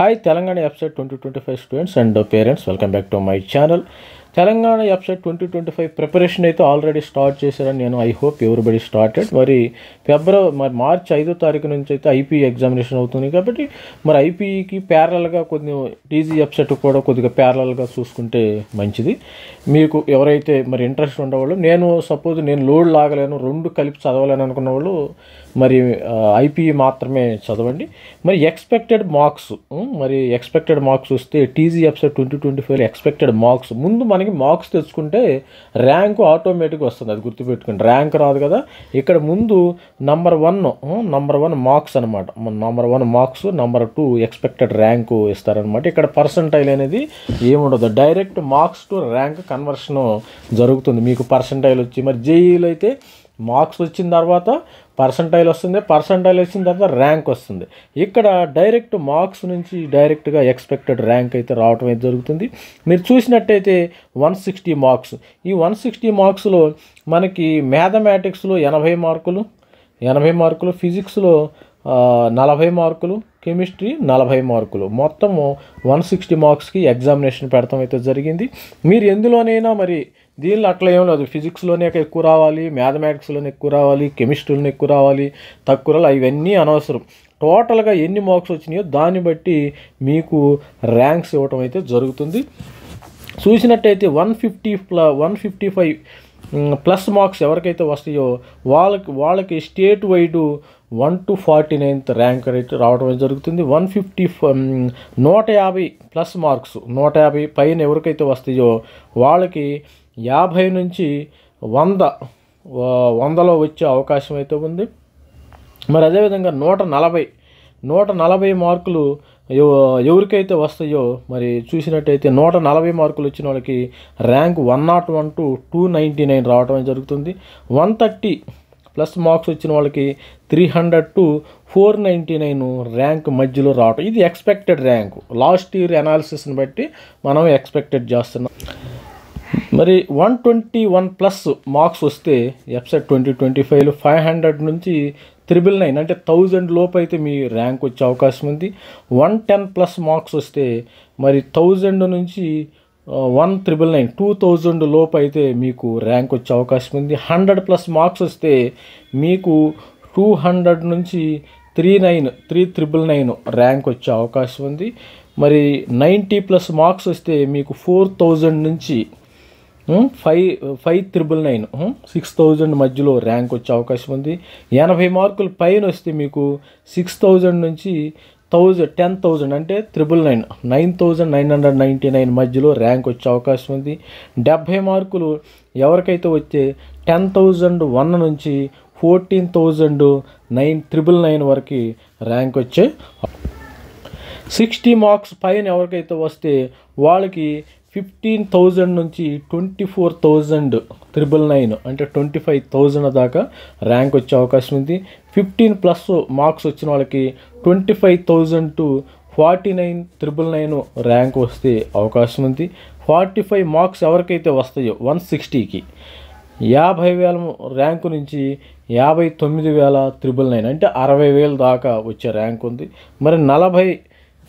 Hi, Telangana Upset 2025 students and parents, welcome back to my channel. Telangana website 2025 preparation అయితే already start చేశారని నేను I hope everybody started. మరి March 5వ తారీఖు నుంచి అయితే ఐపీ ఎగ్జామినేషన్ అవుతుంది కాబట్టి మరి ఐపీకి ప్యారలల్గా కొన్ని టీజీ వెబ్సైట్ కూడా కొద్దిగా ప్యారలల్గా చూసుకుంటే మంచిది. మీకు ఎవరైతే మరి ఇంట్రెస్ట్ ఉండేవాళ్ళు, నేను లోడ్ లాగలేను, రెండు కలిపి చదవలేను అనుకున్న వాళ్ళు మరి ఐపీ మాత్రమే చదవండి. మరి ఎక్స్పెక్టెడ్ మార్క్స్ వస్తే టీజీ వెబ్సైట్ 2025 ఎక్స్పెక్టెడ్ మార్క్స్ ముందు మనకి మార్క్స్ తెచ్చుకుంటే ర్యాంకు ఆటోమేటిక్గా వస్తుంది. అది గుర్తుపెట్టుకోండి. ర్యాంక్ రాదు కదా, ఇక్కడ ముందు నంబర్ వన్ మార్క్స్ అనమాట. Number 1 marks, number 2 expected rank ఇస్తారనమాట. ఇక్కడ పర్సంటైల్ అనేది ఏముండదు, direct marks to rank conversion జరుగుతుంది. మీకు పర్సంటైల్ వచ్చి మరి జేఈలో అయితే మార్క్స్ వచ్చిన తర్వాత పర్సంటైల్ వస్తుంది, పర్సంటైల్ వచ్చిన తర్వాత ర్యాంక్ వస్తుంది. ఇక్కడ డైరెక్ట్ మార్క్స్ నుంచి డైరెక్ట్గా ఎక్స్పెక్టెడ్ ర్యాంక్ అయితే రావడం అయితే జరుగుతుంది. మీరు చూసినట్టయితే 160 మార్క్స్. ఈ 160 మార్క్స్లో మనకి మ్యాథమెటిక్స్లో 80 మార్కులు, ఫిజిక్స్లో 40 మార్కులు, కెమిస్ట్రీ 40 మార్కులు, మొత్తము 160 మార్క్స్కి ఎగ్జామినేషన్ పెడతాం అయితే జరిగింది. మీరు ఎందులోనైనా మరి దీనిలో అట్లా ఏం లేదు, ఫిజిక్స్లోనే ఎక్కువ రావాలి, మ్యాథమెటిక్స్లోనే ఎక్కువ రావాలి, కెమిస్ట్రీలోనే ఎక్కువ రావాలి, తక్కువ రావాలి, ఇవన్నీ అనవసరం. టోటల్గా ఎన్ని మార్క్స్ వచ్చినాయో దాన్ని బట్టి మీకు ర్యాంక్స్ ఇవ్వటం అయితే జరుగుతుంది. చూసినట్టయితే 155 ప్లస్ మార్క్స్ ఎవరికైతే వస్తాయో వాళ్ళకి state wide 1 to 49th rank అయితే రావడం జరుగుతుంది. 150 ప్లస్ మార్క్స్, 150 పైన ఎవరికైతే వస్తాయో వాళ్ళకి 50 నుంచి 100లో వచ్చే అవకాశం అయితే ఉంది. మరి అదేవిధంగా 140 మార్కులు ఎవరికైతే వస్తాయో మరి చూసినట్టయితే 140 మార్కులు వచ్చిన వాళ్ళకి ర్యాంక్ 101 to 299 రావడం జరుగుతుంది. 130 ప్లస్ మార్క్స్ వచ్చిన వాళ్ళకి 300 to 499 ర్యాంక్ మధ్యలో రావటం. ఇది ఎక్స్పెక్టెడ్ ర్యాంకు. లాస్ట్ ఇయర్ అనాలిసిస్ని బట్టి మనం ఎక్స్పెక్టెడ్ చేస్తున్నాం. మరి 121 ప్లస్ మార్క్స్ వస్తే వెబ్సైట్ 2025లో 500 నుంచి 999 అంటే 1000 లోపు అయితే మీ ర్యాంక్ వచ్చే అవకాశం ఉంది. 110 ప్లస్ మార్క్స్ వస్తే మరి 1000 నుంచి 1999 2000 లోపు అయితే మీకు ర్యాంక్ వచ్చే అవకాశం ఉంది. 100 ప్లస్ మార్క్స్ వస్తే మీకు 200 నుంచి 3999 ర్యాంక్ వచ్చే అవకాశం ఉంది. మరి 90 ప్లస్ మార్క్స్ వస్తే మీకు 4000 నుంచి 5999 6000 మధ్యలో ర్యాంక్ వచ్చే అవకాశం ఉంది. 80 మార్కులు పైన వస్తే మీకు 6000 నుంచి 10,000 అంటే 9999 మధ్యలో ర్యాంక్ వచ్చే అవకాశం ఉంది. 70 మార్కులు ఎవరికైతే వచ్చే 10,001 నుంచి 14,999 వరకు ర్యాంక్ వచ్చే. 60 మార్క్స్ పైన ఎవరికైతే వస్తే వాళ్ళకి 15,000 నుంచి 24,999 అంటే 25,000 దాకా ర్యాంక్ వచ్చే అవకాశం ఉంది. 15 ప్లస్ మార్క్స్ వచ్చిన వాళ్ళకి 25,000 to 49,999 ర్యాంక్ వస్తే అవకాశం ఉంది. 45 మార్క్స్ ఎవరికైతే వస్తాయో 160కి 50,000 ర్యాంకు నుంచి 59,999 అంటే 60,000 దాకా వచ్చే ర్యాంక్ ఉంది. మరి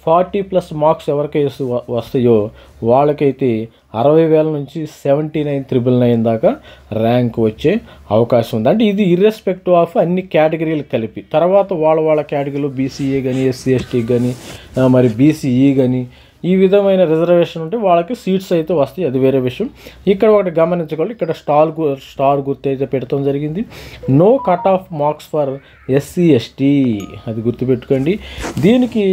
40 ప్లస్ మార్క్స్ ఎవరికైతే వస్తాయో వాళ్ళకైతే 60,000 నుంచి 79,999 దాకా ర్యాంక్ వచ్చే అవకాశం ఉంది. అంటే ఇది ఇర్రెస్పెక్టివ్ ఆఫ్ అన్ని కేటగిరీలు కలిపి. తర్వాత వాళ్ళ కేటగిరీలో బీసీఏ కానీ, ఎస్సీ ఎస్టీ కానీ, మరి బీసీఈ కానీ ఈ విధమైన రిజర్వేషన్ ఉంటే వాళ్ళకి సీట్స్ అయితే వస్తాయి, అది వేరే విషయం. ఇక్కడ ఒకటి గమనించుకోవాలి, ఇక్కడ స్టార్ గుర్తు అయితే పెట్టడం జరిగింది. No cut off marks for SC ST, అది గుర్తుపెట్టుకోండి. దీనికి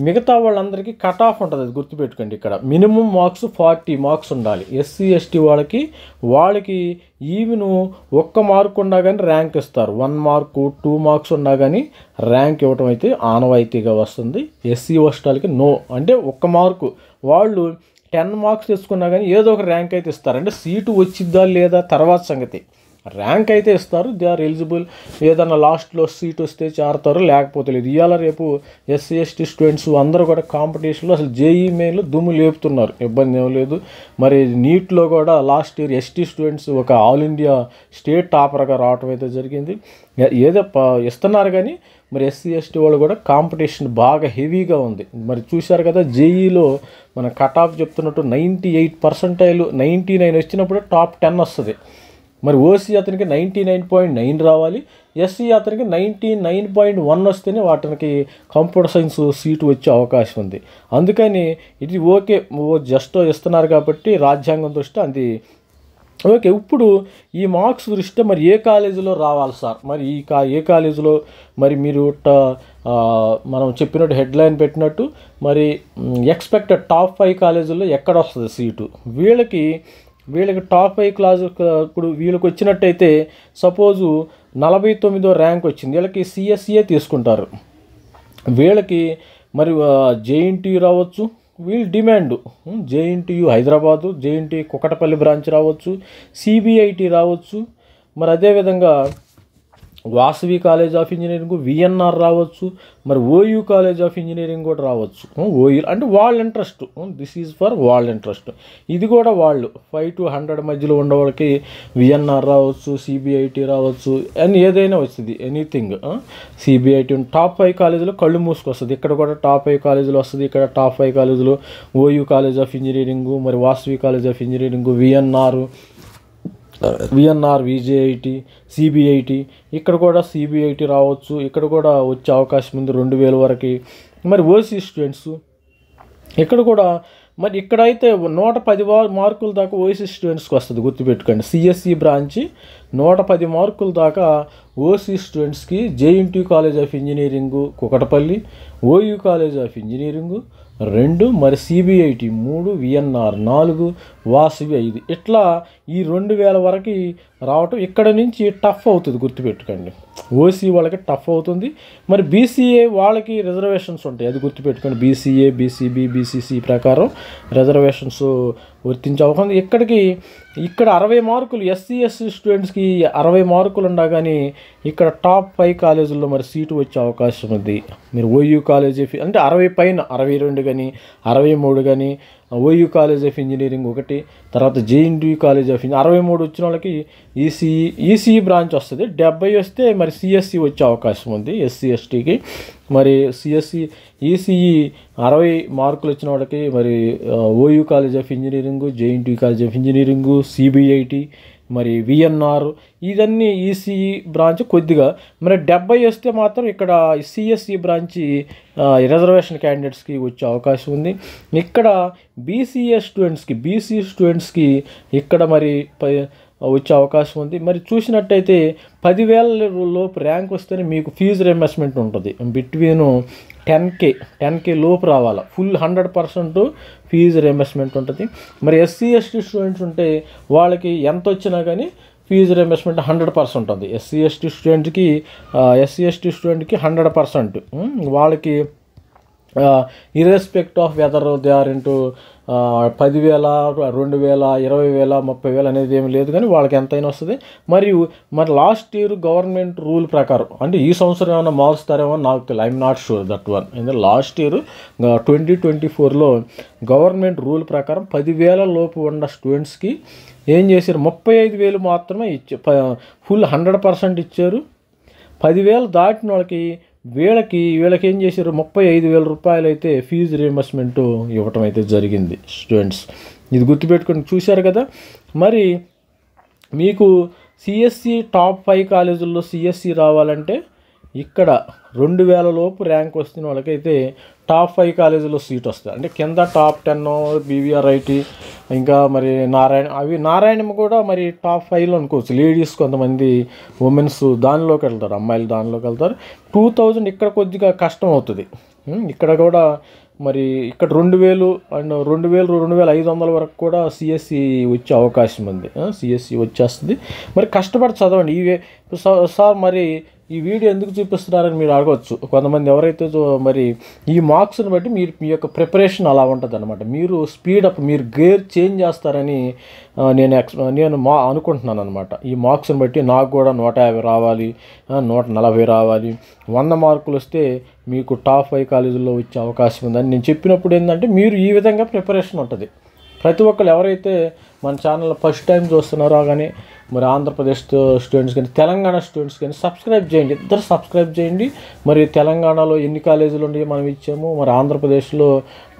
మిగతా వాళ్ళందరికీ కట్ ఆఫ్ ఉంటుంది, అది గుర్తుపెట్టుకోండి. ఇక్కడ మినిమం మార్క్స్ 40 మార్క్స్ ఉండాలి. ఎస్సీ ఎస్టీ వాళ్ళకి ఈవెను 1 మార్క్ ఉన్నా కానీ ర్యాంక్ ఇస్తారు. 1 మార్కు 2 మార్క్స్ ఉన్నా కానీ ర్యాంక్ ఇవ్వటం అయితే ఆనవాయితీగా వస్తుంది. ఎస్సీ ఎస్టీలకి నో, అంటే 1 మార్కు వాళ్ళు 10 మార్క్స్ తెచ్చుకున్నా కానీ ఏదో ఒక ర్యాంక్ అయితే ఇస్తారు. అంటే సీటు వచ్చిద్దా లేదా తర్వాత సంగతి, ర్యాంక్ అయితే ఇస్తారు. They are eligible. ఏదన్నా లాస్ట్లో సీట్ వస్తే చేరతారు, లేకపోతే లేదు. ఇవాళ రేపు ఎస్సీ ఎస్టీ స్టూడెంట్స్ అందరూ కూడా కాంపిటీషన్లో అసలు జేఈ మెయిన్లో దుమ్ము లేపుతున్నారు, ఇబ్బంది ఏం లేదు. మరి నీట్లో కూడా లాస్ట్ ఇయర్ ఎస్టీ స్టూడెంట్స్ ఒక ఆల్ ఇండియా స్టేట్ టాపర్గా రావటం అయితే జరిగింది. ఏదో ఇస్తున్నారు కానీ మరి ఎస్సీ ఎస్టీ వాళ్ళు కూడా కాంపిటీషన్ బాగా హెవీగా ఉంది. మరి చూశారు కదా, జేఈలో మన కట్ ఆఫ్ చెప్తున్నట్టు 98% 99 వచ్చినప్పుడు టాప్ 10 వస్తుంది. మరి ఓసీ అతనికి 99.9 రావాలి, ఎస్సీ అతనికి 99.1 వస్తేనే వాటికి కంప్యూటర్ సైన్స్ సీటు వచ్చే అవకాశం ఉంది. అందుకని ఇది ఓకే, జస్ట్ ఇస్తున్నారు కాబట్టి రాజ్యాంగం దృష్టి అది ఓకే. ఇప్పుడు ఈ మార్క్స్ దృష్ట్యా మరి ఏ కాలేజీలో రావాలి సార్, మరి ఏ కాలేజీలో మరి మీరు మనం చెప్పినట్టు హెడ్లైన్ పెట్టినట్టు మరి ఎక్స్పెక్టెడ్ టాప్ 5 కాలేజీల్లో ఎక్కడ వస్తుంది సీటు, వీళ్ళకి టాప్ 5 క్లాసు ఇప్పుడు వీళ్ళకి వచ్చినట్టయితే సపోజు 49వ ర్యాంక్ వచ్చింది, వీళ్ళకి సిఎస్సిఏ తీసుకుంటారు. వీళ్ళకి మరి జేఎన్టీయూ రావచ్చు, వీళ్ళు demand JNTU Hyderabad, JNTU Kukatpally branch రావచ్చు, సిబిఐటి రావచ్చు, మరి అదేవిధంగా Vasavi college of engineering, VNR రావచ్చు, మరి ఓయూ కాలేజ్ ఆఫ్ ఇంజనీరింగ్ కూడా రావచ్చు. ఓయూ అంటే వాళ్ళ ఇంట్రెస్ట్, దిస్ ఈజ్ ఫర్ వాళ్ళ ఇంట్రెస్ట్. ఇది కూడా వాళ్ళు 5 to 100 మధ్యలో ఉన్న వాళ్ళకి విఎన్ఆర్ రావచ్చు, సిబిఐటి రావచ్చు, అని ఏదైనా వస్తుంది, ఎనీథింగ్. సిబిఐటి టాప్ 5 కాలేజీలో కళ్ళు మూసుకొస్తుంది, ఇక్కడ కూడా టాప్ 5 కాలేజీలు వస్తుంది. ఇక్కడ టాప్ 5 కాలేజీలో ఓయూ కాలేజ్ ఆఫ్ ఇంజనీరింగు, మరి Vasavi college of engineering, VNR, VJIT, CBIT, ఇక్కడ కూడా సిబిఐటి రావచ్చు. ఇక్కడ కూడా వచ్చే అవకాశం ఉంది 2000 వరకు. మరి ఓసీ స్టూడెంట్స్ ఇక్కడ కూడా మరి ఇక్కడైతే 110 మార్కుల దాకా ఓసీ స్టూడెంట్స్కి వస్తుంది, గుర్తుపెట్టుకోండి. సిఎస్సి బ్రాంచి 110 మార్కుల దాకా ఓసీ స్టూడెంట్స్కి JNTU college of engineering Kukatpally, OU college of engineering 2, మరి సిబిఐటి 3, విఎన్ఆర్ 4, వాసవి 5, ఇట్లా ఈ 2000 వరకు రావటం ఇక్కడ నుంచి టఫ్ అవుతుంది, గుర్తుపెట్టుకోండి. ఓసీ వాళ్ళకి టఫ్ అవుతుంది. మరి బీసీఏ వాళ్ళకి రిజర్వేషన్స్ ఉంటాయి, అది గుర్తుపెట్టుకోండి. బీసీఏ, బీసీబీ, బీసీసీ ప్రకారం రిజర్వేషన్స్ వర్తించే అవకాశం. ఇక్కడ 60 మార్కులు ఎస్సీ ఎస్సీ స్టూడెంట్స్కి 60 మార్కులు ఉన్నా కానీ ఇక్కడ టాప్ 5 కాలేజీల్లో మరి సీటు వచ్చే అవకాశం ఉంది. మీరు ఓయూ కాలేజీ అంటే 60 పైన 62 కానీ 63 కానీ ఓయూ కాలేజ్ ఆఫ్ ఇంజనీరింగ్ 1, తర్వాత జేఎన్టీయూ కాలేజ్ ఆఫ్ 63 వచ్చిన వాళ్ళకి ఈసీఈ బ్రాంచ్ వస్తుంది. 70 వస్తే మరి సిఎస్సి వచ్చే అవకాశం ఉంది ఎస్సీ ఎస్టీకి. మరి ఈసీఈ 60 మార్కులు వచ్చిన వాళ్ళకి మరి OU college of engineering, JNTU college of engineering, CBIT, మరి విఎన్ఆర్, ఇదన్నీ ఈసీఈ బ్రాంచ్ కొద్దిగా. మరి 70 వస్తే మాత్రం ఇక్కడ సిఎస్సి బ్రాంచి రిజర్వేషన్ క్యాండిడేట్స్కి వచ్చే అవకాశం ఉంది. ఇక్కడ బీసీ స్టూడెంట్స్కి ఇక్కడ మరి వచ్చే అవకాశం ఉంది. మరి చూసినట్టయితే 10,000 లోపు ర్యాంక్ వస్తేనే మీకు ఫీజు రియంబర్స్మెంట్ ఉంటుంది. బిట్వీన్ 10K లోపు రావాలి, ఫుల్ 100% ఫీజు రియంబర్స్మెంట్ ఉంటుంది. మరి ఎస్సీ ఎస్టీ స్టూడెంట్స్ ఉంటే వాళ్ళకి ఎంత వచ్చినా కానీ ఫీజు రియంబర్స్మెంట్ 100% ఉంటుంది. ఎస్సీ ఎస్టీ స్టూడెంట్కి 100%. వాళ్ళకి irrespective of whether they are into 10,000, 2,000, 20,000, 30,000 అనేది ఏమి లేదు, కానీ వాళ్ళకి ఎంతైనా వస్తుంది. మరి లాస్ట్ ఇయర్ గవర్నమెంట్ రూల్ ప్రకారం, అంటే ఈ సంవత్సరం ఏమైనా మారుస్తారేమో నాకు తెలియదు, I'm not sure that one. ఎందుకంటే లాస్ట్ ఇయర్ 2024లో గవర్నమెంట్ రూల్ ప్రకారం 10,000 లోపు ఉన్న స్టూడెంట్స్కి ఏం చేశారు, 35,000 మాత్రమే ఫుల్ 100% ఇచ్చారు. 10,000 దాటిన వాళ్ళకి వీళ్ళకి ఏం చేశారు, 35,000 రూపాయలు అయితే ఫీజు రియంబర్స్మెంట్ ఇవ్వటం అయితే జరిగింది స్టూడెంట్స్. ఇది గుర్తుపెట్టుకొని చూశారు కదా. మరి మీకు సిఎస్సి టాప్ 5 కాలేజీల్లో సిఎస్సి రావాలంటే ఇక్కడ 2,000 లోపు ర్యాంక్ వస్తున్న వాళ్ళకైతే టాప్ 5 కాలేజీలో సీట్ వస్తుంది. అంటే కింద టాప్ 10 బీవీఆర్ఐటి, ఇంకా మరి నారాయణమ్మ కూడా మరి టాప్ 5లో అనుకోవచ్చు. లేడీస్ కొంతమంది ఉమెన్స్ దానిలోకి వెళ్తారు, అమ్మాయిలు దానిలోకి వెళ్తారు. 2,000 ఇక్కడ కొద్దిగా కష్టం అవుతుంది. ఇక్కడ కూడా మరి ఇక్కడ 2,000 అండ్ 2,500 వరకు కూడా సిఎస్సి వచ్చే అవకాశం ఉంది. సిఎస్సి వచ్చేస్తుంది. మరి కష్టపడి చదవండి. సార్ మరి ఈ వీడియో ఎందుకు చూపిస్తున్నారని మీరు అడగవచ్చు కొంతమంది. ఎవరైతే మరి ఈ మార్క్స్ని బట్టి మీ యొక్క ప్రిపరేషన్ అలా ఉంటుంది అనమాట. మీరు స్పీడప్, మీరు గేర్ చేంజ్ చేస్తారని నేను అనుకుంటున్నాను అనమాట. ఈ మార్క్స్ని బట్టి నాకు కూడా 150 రావాలి, 140 రావాలి, 100 మార్కులు వస్తే మీకు టాప్ 5 కాలేజీల్లో వచ్చే అవకాశం ఉందని నేను చెప్పినప్పుడు ఏంటంటే మీరు ఈ విధంగా ప్రిపరేషన్ ఉంటుంది. ప్రతి ఒక్కరు ఎవరైతే మన ఛానల్ ఫస్ట్ టైం చూస్తున్నారో కానీ మరి ఆంధ్రప్రదేశ్ స్టూడెంట్స్ కానీ తెలంగాణ స్టూడెంట్స్ కానీ సబ్స్క్రైబ్ చేయండి, ఇద్దరు సబ్స్క్రైబ్ చేయండి. మరి తెలంగాణలో ఎన్ని కాలేజీలు ఉన్నాయి మనం ఇచ్చాము, మరి ఆంధ్రప్రదేశ్లో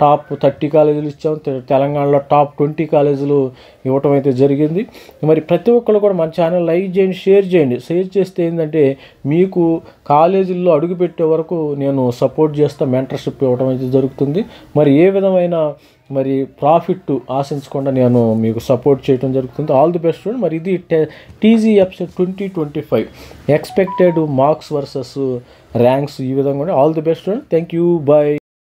టాప్ 30 కాలేజీలు ఇచ్చాము, తెలంగాణలో టాప్ 20 కాలేజీలు ఇవ్వటం అయితే జరిగింది. మరి ప్రతి ఒక్కరు కూడా మన ఛానల్ లైక్ చేయండి, షేర్ చేయండి. షేర్ చేస్తే ఏంటంటే మీకు కాలేజీల్లో అడుగుపెట్టే వరకు నేను సపోర్ట్ చేస్తా, మెంటర్షిప్ ఇవ్వడం అయితే జరుగుతుంది. మరి ఏ విధమైన మరి ప్రాఫిట్ ఆశించకుండా నేను మీకు సపోర్ట్ చేయడం జరుగుతుంది. All the best student. మరి ఇది TGFCET 2025 expected marks versus ranks ఈ విధంగా. All the best student. Thank you, bye.